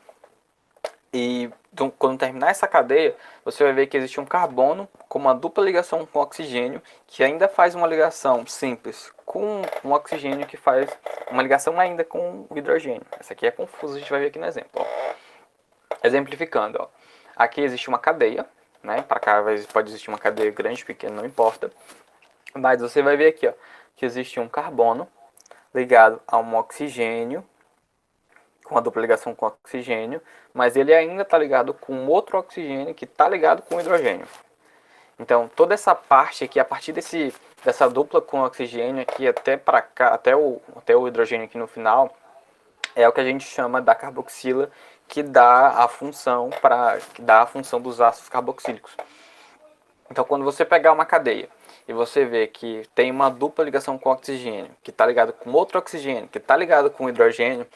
e quando terminar essa cadeia, você vai ver que existe um carbono com uma dupla ligação com oxigênio, que ainda faz uma ligação simples com um oxigênio, que faz uma ligação ainda com o hidrogênio. Essa aqui é confusa, a gente vai ver aqui no exemplo. Ó. Exemplificando, ó. Aqui existe uma cadeia, né? Para cá pode existir uma cadeia grande, pequena, não importa. Mas você vai ver aqui, ó, que existe um carbono ligado a um oxigênio, com a dupla ligação com oxigênio, mas ele ainda está ligado com outro oxigênio que está ligado com hidrogênio. Então, toda essa parte aqui, a partir dessa dupla com oxigênio aqui até para cá, até o hidrogênio aqui no final, é o que a gente chama da carboxila, que dá a função dos ácidos carboxílicos. Então, quando você pegar uma cadeia e você vê que tem uma dupla ligação com oxigênio, que está ligado com outro oxigênio, que está ligado com hidrogênio,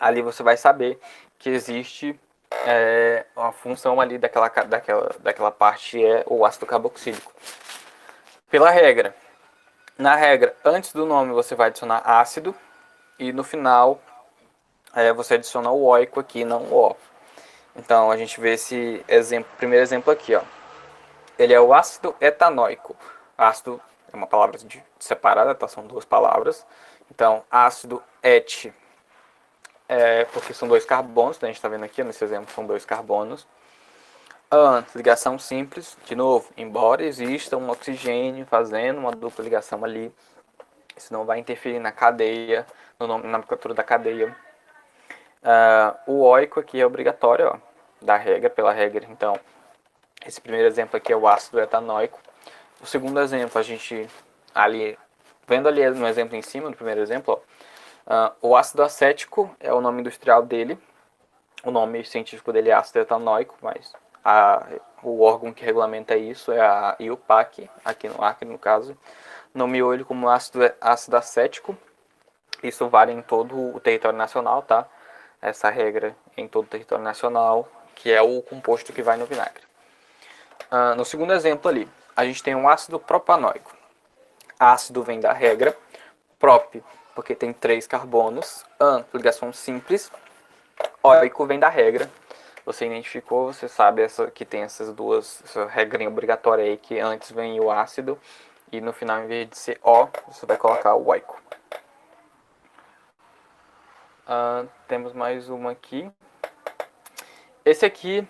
ali você vai saber que existe uma função ali daquela parte é o ácido carboxílico. Pela regra, na regra, antes do nome você vai adicionar ácido e no final você adiciona o oico aqui, não o O. Então a gente vê esse primeiro exemplo aqui, ó. Ele é o ácido etanóico. Ácido é uma palavra separada, tá? São duas palavras. Então, ácido et, porque são dois carbonos, né? A gente está vendo aqui nesse exemplo, são dois carbonos. An, ligação simples, de novo, embora exista um oxigênio fazendo uma dupla ligação ali, isso não vai interferir na cadeia, na nomenclatura da cadeia. O oico aqui é obrigatório, ó, pela regra. Então, esse primeiro exemplo aqui é o ácido etanóico. O segundo exemplo, a gente vendo ali no exemplo em cima, no primeiro exemplo, ó, o ácido acético é o nome industrial dele. O nome científico dele é ácido etanóico, mas o órgão que regulamenta isso é a IUPAC, aqui no Acre, no caso. Nomeou ele como ácido acético. Isso vale em todo o território nacional, tá? Essa regra em todo o território nacional, que é o composto que vai no vinagre. No segundo exemplo ali, a gente tem um ácido propanoico. Ácido vem da regra, prop, porque tem 3 carbonos, an, ligação simples, oico vem da regra. Você identificou, você sabe que tem essa regrinha obrigatória aí, que antes vem o ácido e no final, em vez de ser O, você vai colocar o oico. Temos mais uma aqui. Esse aqui,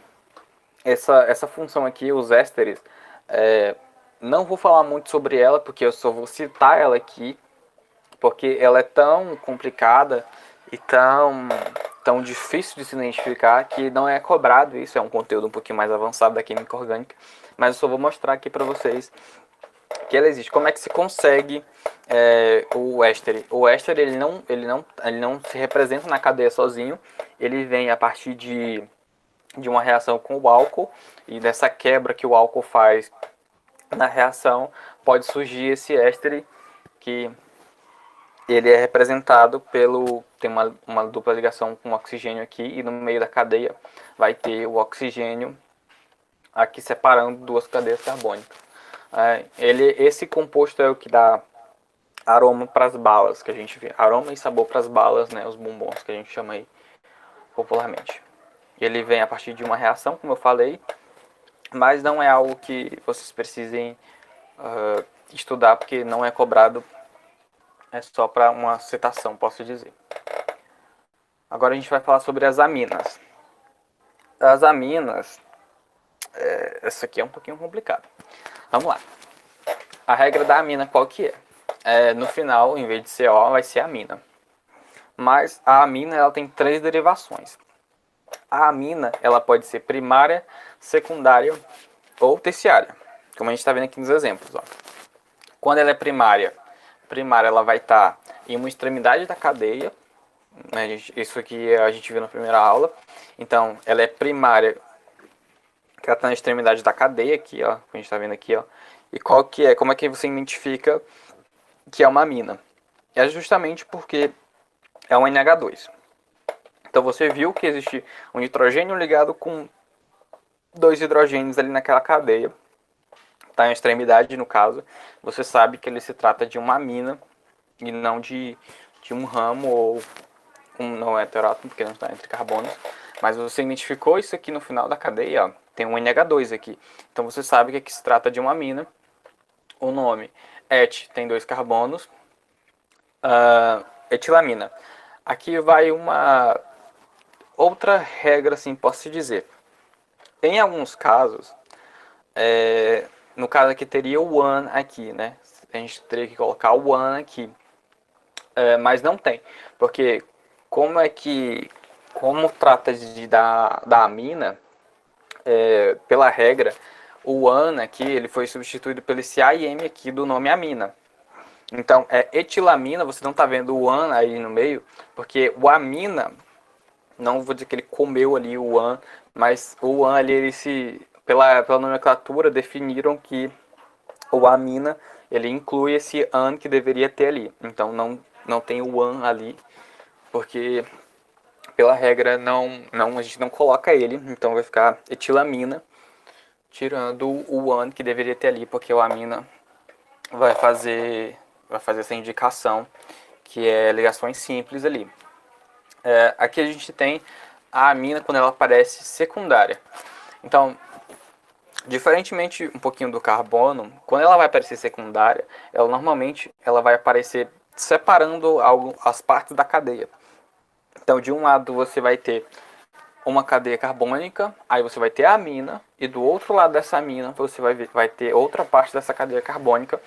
essa função aqui, os ésteres, não vou falar muito sobre ela, porque eu só vou citar ela aqui, porque ela é tão complicada e tão difícil de se identificar que não é cobrado isso. É um conteúdo um pouquinho mais avançado da química orgânica, mas eu só vou mostrar aqui para vocês que ela existe. Como é que se consegue o éster? O éster ele não se representa na cadeia sozinho, ele vem a partir de uma reação com o álcool, e dessa quebra que o álcool faz na reação pode surgir esse éster, que ele é representado tem uma dupla ligação com oxigênio aqui, e no meio da cadeia vai ter o oxigênio aqui separando duas cadeias carbônicas. Esse composto é o que dá aroma para as balas, que a gente vê, aroma e sabor para as balas, né, os bombons que a gente chama aí popularmente. Ele vem a partir de uma reação, como eu falei, mas não é algo que vocês precisem estudar, porque não é cobrado, é só para uma citação, posso dizer. Agora a gente vai falar sobre as aminas. As aminas, essa aqui é um pouquinho complicado. Vamos lá. A regra da amina qual que é? No final, em vez de ser O, vai ser amina. Mas a amina ela tem 3 derivações. A amina ela pode ser primária, secundária ou terciária, como a gente está vendo aqui nos exemplos. Ó. Quando ela é primária ela vai estar em uma extremidade da cadeia. Né? Isso aqui a gente viu na primeira aula. Então, ela é primária, que ela está na extremidade da cadeia aqui, ó, que a gente está vendo aqui, ó. E como é que você identifica que é uma amina? É justamente porque é um NH2. Então você viu que existe um nitrogênio ligado com 2 hidrogênios ali naquela cadeia. Está em extremidade, no caso. Você sabe que ele se trata de uma amina e não de um ramo ou um não heterótomo, porque não está entre carbonos. Mas você identificou isso aqui no final da cadeia, ó, tem um NH2 aqui. Então você sabe que aqui se trata de uma amina. O nome et tem 2 carbonos. Etilamina. Aqui vai uma outra regra, assim, posso dizer. Em alguns casos, no caso aqui teria o one aqui, né? A gente teria que colocar o one aqui. Mas não tem, porque como trata da amina, pela regra, o AN aqui, ele foi substituído pelo esse A e M aqui do nome amina. Então, etilamina, você não está vendo o AN aí no meio, porque o amina, não vou dizer que ele comeu ali o AN, mas o AN ali, pela nomenclatura, definiram que o amina, ele inclui esse AN que deveria ter ali. Então, não tem o AN ali, porque pela regra a gente não coloca ele, então vai ficar etilamina, tirando o AN que deveria ter ali, porque o amina vai fazer essa indicação, que é ligações simples ali. Aqui a gente tem a amina quando ela aparece secundária. Então, diferentemente um pouquinho do carbono, quando ela vai aparecer secundária, ela normalmente vai aparecer separando as partes da cadeia. Então, de um lado você vai ter uma cadeia carbônica, aí você vai ter a amina, e do outro lado dessa amina você vai ter outra parte dessa cadeia carbônica,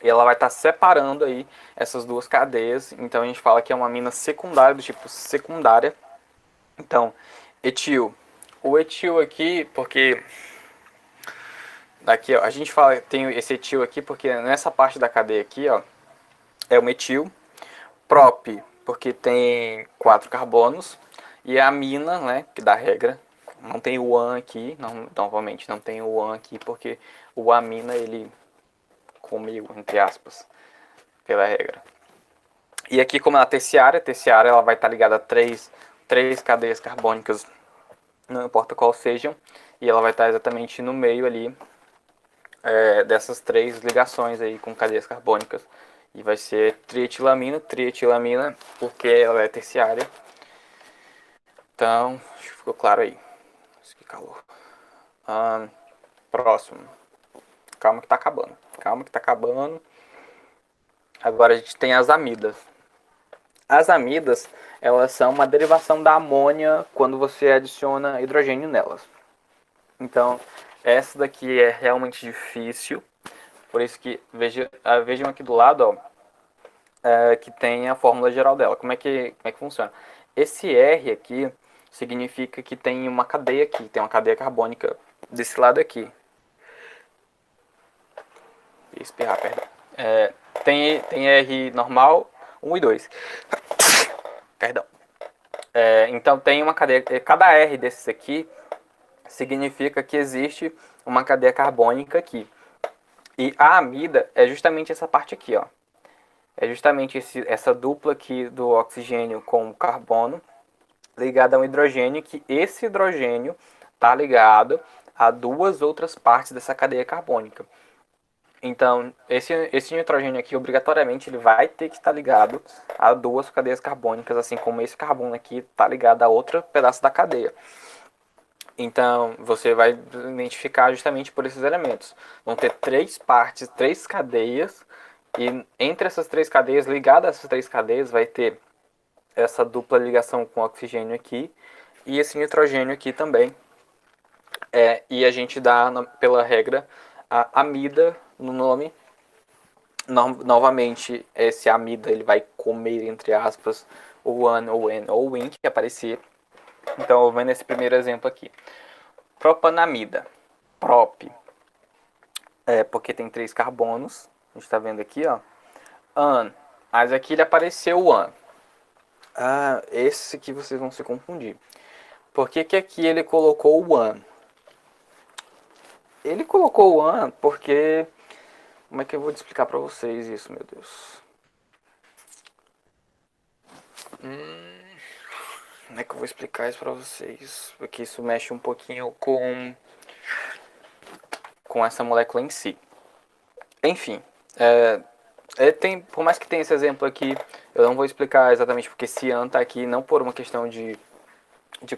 e ela vai estar separando aí essas duas cadeias. Então a gente fala que é uma amina secundária, do tipo secundária. Então, etil. O etil aqui, porque daqui ó, a gente fala tem esse etil aqui porque nessa parte da cadeia aqui, ó, é um etil. Prop, porque tem 4 carbonos. E a amina, né, que dá regra, não tem o AN aqui, novamente não tem o AN aqui, porque o amina ele comeu, entre aspas, pela regra. E aqui, como ela é terciária ela vai estar ligada a três cadeias carbônicas, não importa qual sejam, e ela vai estar exatamente no meio ali dessas 3 ligações aí com cadeias carbônicas. E vai ser trietilamina, porque ela é terciária. Então, acho que ficou claro aí. Nossa, que calor. Próximo. Calma que tá acabando. Agora a gente tem as amidas. As amidas, elas são uma derivação da amônia quando você adiciona hidrogênio nelas. Então, essa daqui é realmente difícil. Por isso que vejam aqui do lado, ó, que tem a fórmula geral dela. Como é que funciona? Esse R aqui significa que tem uma cadeia aqui, tem uma cadeia carbônica desse lado aqui. Espirrar, perdão. Tem R normal, 1 e 2. Perdão. Então tem uma cadeia. Cada R desses aqui significa que existe uma cadeia carbônica aqui. E a amida é justamente essa parte aqui, ó. É justamente essa dupla aqui do oxigênio com o carbono ligada a um hidrogênio, que esse hidrogênio está ligado a 2 outras partes dessa cadeia carbônica. Então, esse nitrogênio aqui, obrigatoriamente, ele vai ter que estar ligado a 2 cadeias carbônicas, assim como esse carbono aqui está ligado a outro pedaço da cadeia. Então, você vai identificar justamente por esses elementos. Vão ter 3 partes, 3 cadeias, e entre essas 3 cadeias, ligada a essas 3 cadeias, vai ter essa dupla ligação com o oxigênio aqui e esse nitrogênio aqui também. E a gente dá, pela regra, a amida no nome. Novamente, esse amida ele vai comer, entre aspas, o AN, ou N, ou WIN que aparecer. Então, vendo esse primeiro exemplo aqui. Propanamida. Prop. Porque tem 3 carbonos. A gente está vendo aqui, ó. AN. Mas aqui ele apareceu o AN. Esse aqui vocês vão se confundir. Por que aqui ele colocou o AN? Ele colocou o AN porque... Como é que eu vou explicar pra vocês isso, meu Deus? Como é que eu vou explicar isso pra vocês? Porque isso mexe um pouquinho com essa molécula em si. Enfim, por mais que tenha esse exemplo aqui, eu não vou explicar exatamente porque esse AN tá aqui, não por uma questão de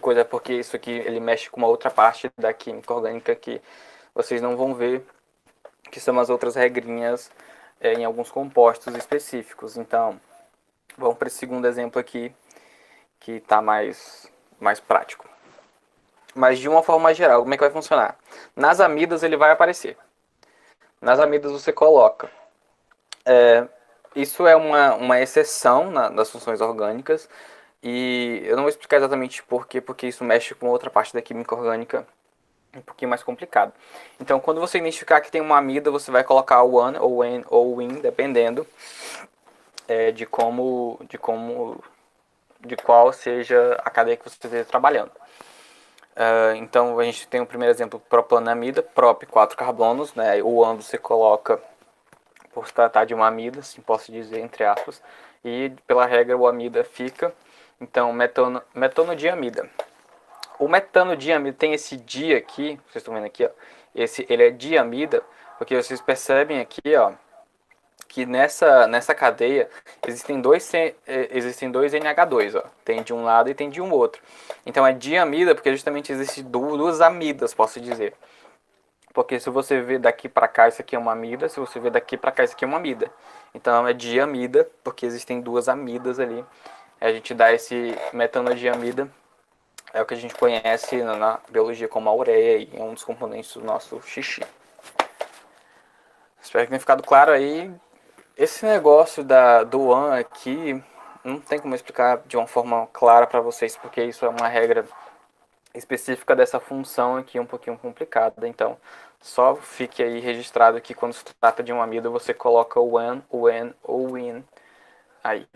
coisa, porque isso aqui ele mexe com uma outra parte da química orgânica que vocês não vão ver, que são as outras regrinhas em alguns compostos específicos. Então, vamos para esse segundo exemplo aqui, que está mais prático. Mas de uma forma geral, como é que vai funcionar? Nas amidas ele vai aparecer. Nas amidas você coloca. Isso é uma exceção das funções orgânicas. E eu não vou explicar exatamente por quê, porque isso mexe com outra parte da química orgânica um pouquinho mais complicado. Então, quando você identificar que tem uma amida, você vai colocar o one ou an ou in, dependendo de qual seja a cadeia que você esteja trabalhando. Então, a gente tem o primeiro exemplo, proplanamida, prop 4 carbonos, né? O an você coloca por se tratar de uma amida, assim posso dizer, entre aspas, e pela regra o amida fica. Então, metonodiamida. O metanodiamida tem esse di aqui, vocês estão vendo aqui, ó, ele é diamida, porque vocês percebem aqui, ó, que nessa cadeia existem dois NH2, ó, tem de um lado e tem de um outro. Então é diamida porque justamente existem duas amidas, posso dizer. Porque se você ver daqui para cá, isso aqui é uma amida, se você ver daqui para cá, isso aqui é uma amida. Então é diamida, porque existem duas amidas ali. A gente dá esse metanodiamida, é o que a gente conhece na biologia como a ureia e é um dos componentes do nosso xixi. Espero que tenha ficado claro aí. Esse negócio do an aqui, não tem como explicar de uma forma clara para vocês, porque isso é uma regra específica dessa função aqui um pouquinho complicada. Então, só fique aí registrado que quando se trata de uma amida, você coloca o an, o an ou o in aí.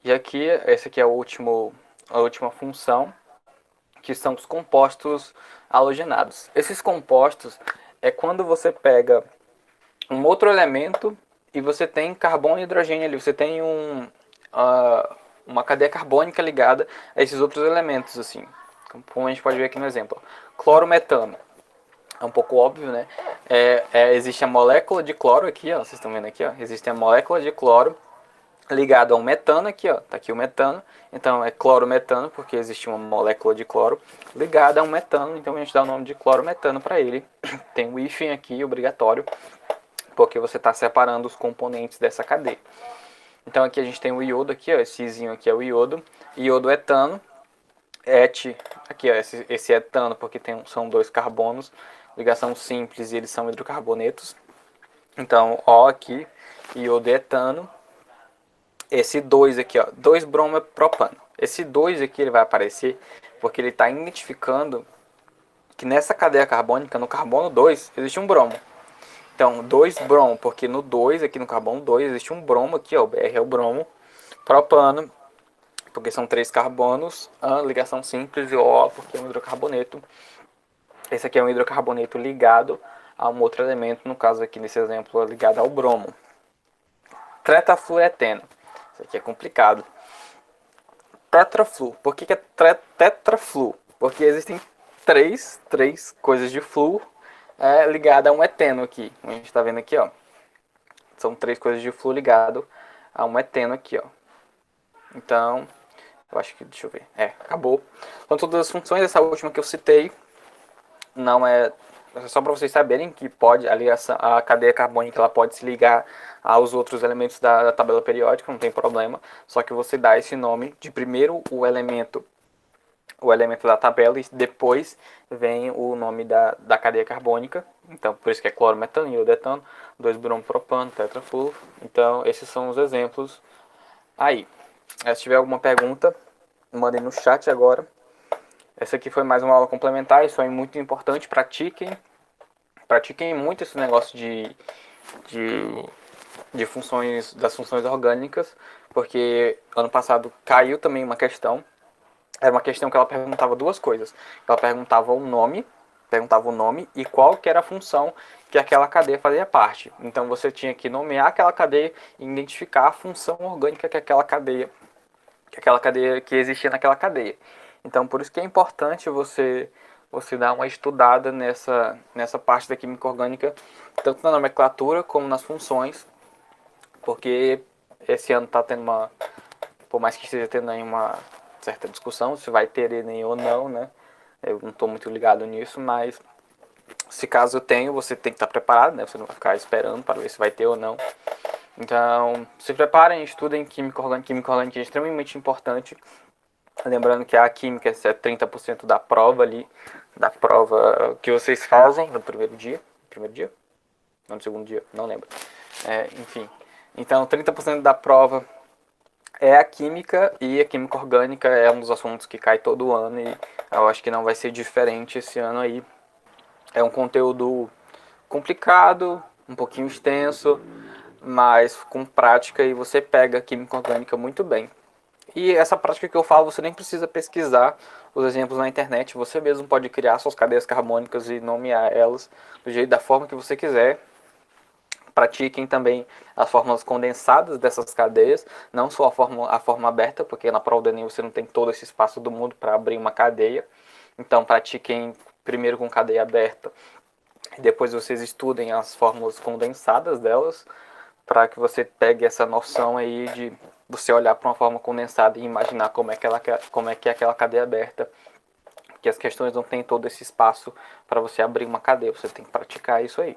E aqui, esse aqui é a última função, que são os compostos halogenados. Esses compostos é quando você pega um outro elemento e você tem carbono e hidrogênio ali. Você tem uma cadeia carbônica ligada a esses outros elementos, assim. Como a gente pode ver aqui no exemplo. Clorometano. É um pouco óbvio, né? Existe a molécula de cloro aqui, ó. Vocês estão vendo aqui, ó. Existe a molécula de cloro ligado a um metano aqui, ó. Tá aqui o metano. Então é clorometano, porque existe uma molécula de cloro ligada a um metano. Então a gente dá o nome de clorometano para ele. Tem o hífen aqui, obrigatório, porque você está separando os componentes dessa cadeia. Então aqui a gente tem o iodo aqui, ó, esse izinho aqui é o iodo, iodo etano, aqui ó, esse etano porque são dois carbonos, ligação simples e eles são hidrocarbonetos. Então O aqui, iodo etano, esse 2 aqui, ó, 2 bromopropano. Esse 2 aqui ele vai aparecer porque ele está identificando que nessa cadeia carbônica, no carbono 2, existe um bromo. Então, 2 bromo, porque no 2, aqui no carbono 2, existe um bromo aqui, ó, o Br é o bromo, propano, porque são 3 carbonos, a ligação simples, e O, porque é um hidrocarboneto. Esse aqui é um hidrocarboneto ligado a um outro elemento, no caso aqui nesse exemplo, é ligado ao bromo. Tetafluoreteno, isso aqui é complicado. Tetraflu, por que é tetraflu? Porque existem três coisas de flu ligada a um eteno aqui. A gente está vendo aqui, ó. São 3 coisas de flu ligado a um eteno aqui, ó. Então, eu acho que, deixa eu ver. Acabou. Então, todas as funções, essa última que eu citei, não é só para vocês saberem que a cadeia carbônica ela pode se ligar aos outros elementos da tabela periódica, não tem problema. Só que você dá esse nome de primeiro o elemento da tabela e depois vem o nome da cadeia carbônica. Então, por isso que é clorometano, iodoetano, 2-bromopropano, tetrafluoro. Então, esses são os exemplos aí. Se tiver alguma pergunta, mandem no chat agora. Essa aqui foi mais uma aula complementar, isso é muito importante, pratiquem muito esse negócio de funções, das funções orgânicas, porque ano passado caiu também uma questão. Era uma questão que ela perguntava duas coisas. Ela perguntava o nome e qual que era a função que aquela cadeia fazia parte. Então você tinha que nomear aquela cadeia e identificar a função orgânica que aquela cadeia que existia naquela cadeia. Então por isso que é importante você dar uma estudada nessa parte da química orgânica, tanto na nomenclatura como nas funções, porque esse ano está tendo por mais que esteja tendo aí uma certa discussão se vai ter Enem ou não, né? Eu não estou muito ligado nisso, mas se caso eu tenho, você tem que estar preparado, né? Você não vai ficar esperando para ver se vai ter ou não. Então, se preparem, estudem química orgânica. Química orgânica é extremamente importante. Lembrando que a química é 30% da prova ali, da prova que vocês fazem no primeiro dia. Não, no segundo dia, não lembro. Enfim, então 30% da prova é a química, e a química orgânica é um dos assuntos que cai todo ano e eu acho que não vai ser diferente esse ano aí. É um conteúdo complicado, um pouquinho extenso, mas com prática e você pega a química orgânica muito bem. E essa prática que eu falo, você nem precisa pesquisar os exemplos na internet, você mesmo pode criar suas cadeias carbônicas e nomear elas do jeito da forma que você quiser. Pratiquem também as fórmulas condensadas dessas cadeias, não só a forma aberta, porque na prova do Enem você não tem todo esse espaço do mundo para abrir uma cadeia. Então pratiquem primeiro com cadeia aberta, e depois vocês estudem as fórmulas condensadas delas, para que você pegue essa noção aí de você olhar para uma forma condensada e imaginar como é que é aquela cadeia aberta, que as questões não têm todo esse espaço para você abrir uma cadeia, você tem que praticar isso aí.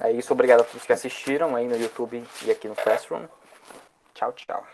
É isso, obrigado a todos que assistiram aí no YouTube e aqui no Classroom. Tchau, tchau.